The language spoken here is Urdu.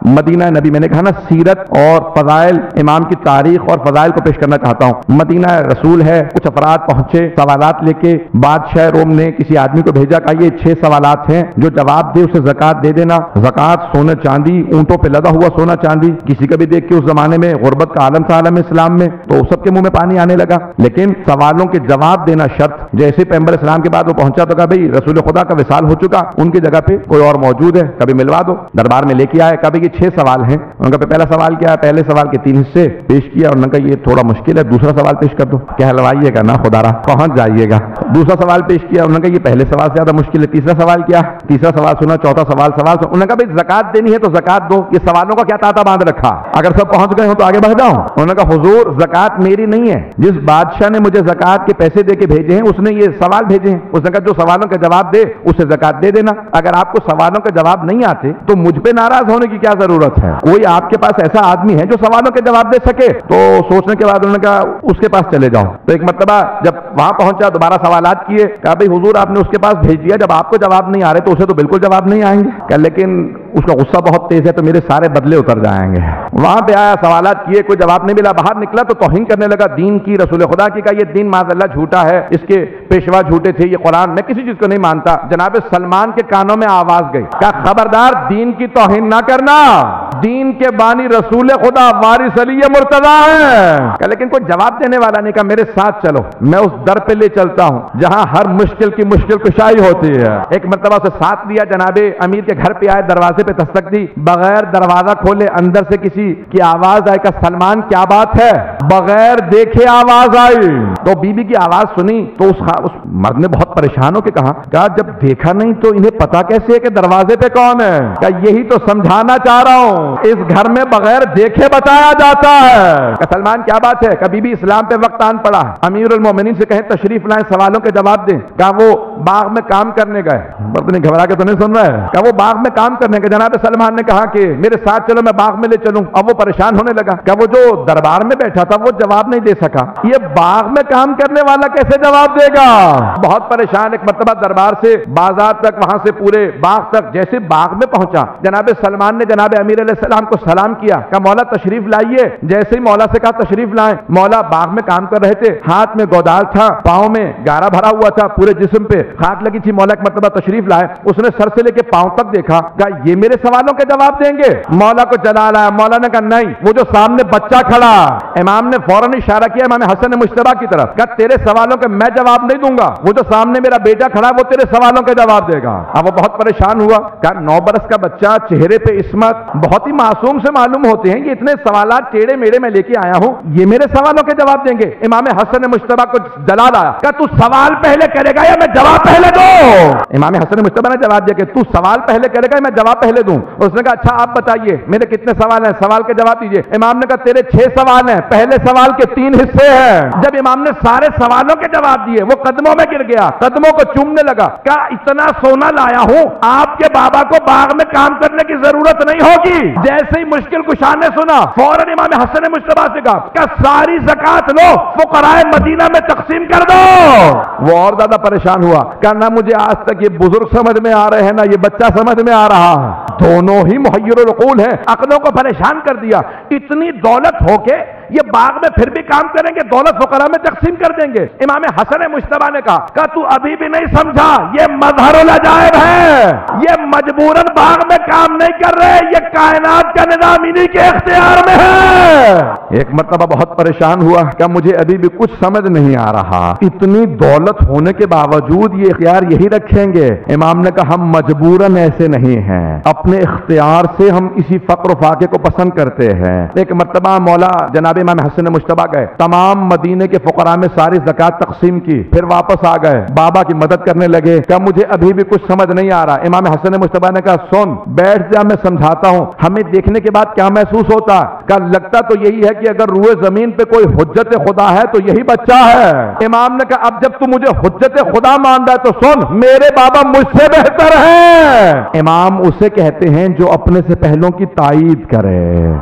مدینہ نبی، میں نے کہا نا سیرت اور فضائل، امام کی تاریخ اور فضائل کو پیش کرنا چاہتا ہوں۔ مدینہ رسول ہے، کچھ افراد پہنچے سوالات لے کے، بادشاہ روم نے کسی آدمی کو بھیجا کہ یہ 6 سوالات ہیں، جو جواب دے اسے زکوٰۃ دے دینا۔ زکوٰۃ سونا چاندی، اونٹوں پہ لدا ہوا سونا چاندی، کسی کا بھی دیکھ کے اس زمانے میں غربت کا عالم تھا عالم اسلام میں، تو سب کے منہ میں پانی آنے لگا، لیکن سوالوں کے جواب دینا شرط۔ جیسے پیغمبر اسلام کے بعد وہ پہنچا تو کہا بھئی رسول خدا کا وصال ہو چکا، ان کی جگہ پہ کوئی اور موجود ہے، کبھی ملوا دو۔ دربار میں لے کے آئے، کبھی یہ 6 سوال ہیں۔ ان کا پہلا سوال کیا ہے؟ پہلے سوال کے 3 حصے پیش کیا، اور انہوں نے کہا یہ تھوڑا مشکل ہے، دوسرا سوال پیش کر دو، کیا ہلوائیے گا نا خدا را پہنچ جائیے گا۔ دوسرا سوال پیش کیا، انہوں نے کہا یہ پہلے سوال سے زیادہ مشکل ہے، تیسرا سوال کیا؟ تیسرا سوال سنا، چوتھا سوال انہوں نے کہا بھئی زکوٰۃ دینی ہے تو زکوٰۃ دو، یہ سوالوں کا کیا تاتا باندھ رکھا؟ اگر سب پہنچ گئے ہوں تو آگے بڑھ جاؤں۔ انہوں نے کہا حضور زکوٰۃ میری نہیں ہے، جس بادشاہ نے مجھے زکوٰۃ کے پیسے دے کے بھیجے ہیں اس نے یہ سوال بھیجے ہیں، اس نے کہا جو سوالوں کا جواب دے اسے زکوٰۃ دے دینا۔ اگر آپ کو سوالوں کا جواب نہیں آتے تو مجھ پہ ناراض ہونے کی کیا ضرورت ہے؟ کوئی آپ کے پاس ایسا آدمی ہے جو سوالوں کے جواب دے سکے؟ تو سوچنے کے بعد انہوں نے کہا اس کے پاس چلے جاؤ۔ تو ایک مرتبہ جب وہاں پہنچا دوبارہ سوالات کیے، کہا بھئی حضور آپ نے اس کے پاس بھیج دیا، جب آپ کو جواب نہیں آ رہے تو اسے تو بالکل جواب نہیں آئیں گے۔ کہا لیکن اس کا غصہ بہت تیز ہے تو میرے سارے بدلے اتر جائیں گے۔ وہاں پہ آیا، سوالات کیے، کوئی جواب نہیں ملا، باہر نکلا تو توہین کرنے لگا دین کی، رسول خدا کی، کہا یہ دین معاذ اللہ جھوٹا ہے، اس کے پیشوا جھوٹے تھے، یہ قرآن، میں کسی چیز کو نہیں مانتا۔ جناب سلمان کے کانوں میں آواز گئی، کہا خبردار دین کی توہین نہ کرنا، دین کے بانی رسول خدا وارث علی مرتضی ہے۔ کہا لیکن کوئی جواب دینے والا نہیں۔ کہا میرے ساتھ چلو، میں اس در پہ لے چلتا ہوں جہاں ہر مشکل کی مشکل کشائی ہوتی ہے۔ ایک مرتبہ سے ساتھ لیا، جناب امیر کے گھر پہ آئے، دروازے پہ دستک دی، بغیر دروازہ کھولے اندر سے کسی کی آواز آئی، کہ سلمان کیا بات ہے؟ بغیر دیکھے آواز آئی تو بی بی کی آواز سنی تو اس مرد نے بہت پریشان ہو کے کہا جب دیکھا نہیں تو انہیں پتا کیسے ہے کہ دروازے پہ کون ہے؟ کہا یہی تو سمجھانا چاہ رہا ہوں، اس گھر میں بغیر دیکھے بتایا جاتا ہے۔ کہ سلمان کیا بات ہے؟ کبھی بھی اسلام پہ وقت آن پڑا ہے، امیر المومنین سے کہیں تشریف لائیں، سوالوں کے جواب دیں۔ کہا وہ باغ میں کام کرنے گئے، نے گھبرا کے تو نہیں سن رہا ہے، کہا وہ باغ میں کام کرنے گئے، جناب سلمان نے کہا کہ میرے ساتھ چلو میں باغ میں لے چلوں۔ اب وہ پریشان ہونے لگا، کہ وہ جو دربار میں بیٹھا تھا وہ جواب نہیں دے سکا، یہ باغ میں کام کرنے والا کیسے جواب دے گا؟ بہت پریشان۔ ایک مرتبہ دربار سے بازار تک، وہاں سے پورے باغ تک، جیسے باغ میں پہنچا جناب سلمان نے جناب امیر علیہ السلام کو سلام کیا، کہا مولا تشریف لائیے۔ جیسے ہی مولا سے کہا تشریف لائیں، مولا باغ میں کام کر رہے تھے، ہاتھ میں گودال تھا، پاؤں میں گارا بھرا ہوا تھا، پورے جسم پہ خاک لگی تھی۔ مولا ایک مرتبہ تشریف لائے، اس نے سر سے لے کے پاؤں تک دیکھا، کہا یہ میرے سوالوں کے جواب دیں گے؟ مولا کو جلال آیا، مولا نے کہا نہیں، وہ جو سامنے بچہ کھڑا۔ امام نے فوراً اشارہ کیا امام حسن مجتبیٰ کی طرف، کہا تیرے سوالوں کے میں جواب نہیں دوں گا، وہ جو سامنے میرا بیٹا کھڑا وہ تیرے سوالوں کے جواب دے گا۔ اب وہ بہت پریشان ہوا، کہا 9 برس کا بچہ، چہرے پہ عصمت، بہت ہی معصوم سے معلوم ہوتے ہیں، یہ اتنے سوالات ٹیڑے میڑے میں لے کے آیا ہوں، یہ میرے سوالوں کے جواب دیں گے؟ امام حسن مجتبیٰ کو جلال آیا، کہا تو سوال پہلے کرے گا یا میں جواب پہلے دوں؟ امام حسن مجتبیٰ نے جواب دیا کہ تو سوال پہلے کرے گا یا میں جواب پہلے دوں؟ اس نے کہا اچھا آپ بتائیے میرے کتنے سوال ہیں، سوال کے جواب دیجئے۔ امام نے کہا تیرے 6 سوال ہیں، پہلے سوال کے 3 حصے ہیں۔ جب امام نے سارے سوالوں کے جواب دیے وہ قدموں میں گر گیا، قدموں کو چومنے لگا، کہا اتنا سونا لایا ہوں، آپ کے بابا کو باغ میں کام کرنے کی ضرورت نہیں ہوگی۔ جیسے ہی مشکل کشا نے سنا فوراً امام حسن مجتبیٰ سے کہا کہ ساری زکوٰۃ لو، فقراء مدینہ میں تقسیم کر دو۔ وہ اور زیادہ پریشان ہوا، کہا نہ مجھے آج تک یہ بزرگ سمجھ میں آ رہے ہیں نہ یہ بچہ سمجھ میں آ رہا ہے، دونوں ہی محیر العقول ہیں، عقلوں کو پریشان کر دیا۔ اتنی دولت ہو کے یہ باغ میں پھر بھی کام کریں گے، دولت فقراء میں تقسیم کر دیں گے۔ امام حسن مجتبیٰ نے کہا تو ابھی بھی نہیں سمجھا، یہ مظہر العجائب ہے، یہ مجبوراً باغ میں کام نہیں کر رہے، یہ کائنات کا نظام انہی کے اختیار میں ہے۔ ایک مرتبہ بہت پریشان ہوا کہ مجھے ابھی بھی کچھ سمجھ نہیں آ رہا، اتنی دولت ہونے کے باوجود یہ اختیار یہی رکھیں گے؟ امام نے کہا ہم مجبوراً ایسے نہیں ہیں، اپنے اختیار سے ہم اسی فقر و فاقے کو پسند کرتے ہیں۔ ایک مرتبہ مولا جناب امام حسن مجتبیٰ گئے، تمام مدینے کے فقراء میں ساری زکوٰۃ تقسیم کی، پھر واپس آ گئے، بابا کی مدد کرنے لگے، کہ مجھے ابھی بھی کچھ سمجھ نہیں آ رہا۔ امام حسن مجتبیٰ نے کہا سن بیٹھ جا، میں سمجھاتا ہوں، ہمیں دیکھنے کے بعد کیا محسوس ہوتا؟ کہ لگتا تو یہی ہے کہ اگر روئے زمین پہ کوئی حجت خدا ہے تو یہی بچہ ہے۔ امام نے کہا اب جب تو مجھے حجت خدا مان رہا ہے تو سن، میرے بابا مجھ سے بہتر ہے۔ امام اسے کہتے ہیں جو اپنے سے پہلوں کی تائید کرے۔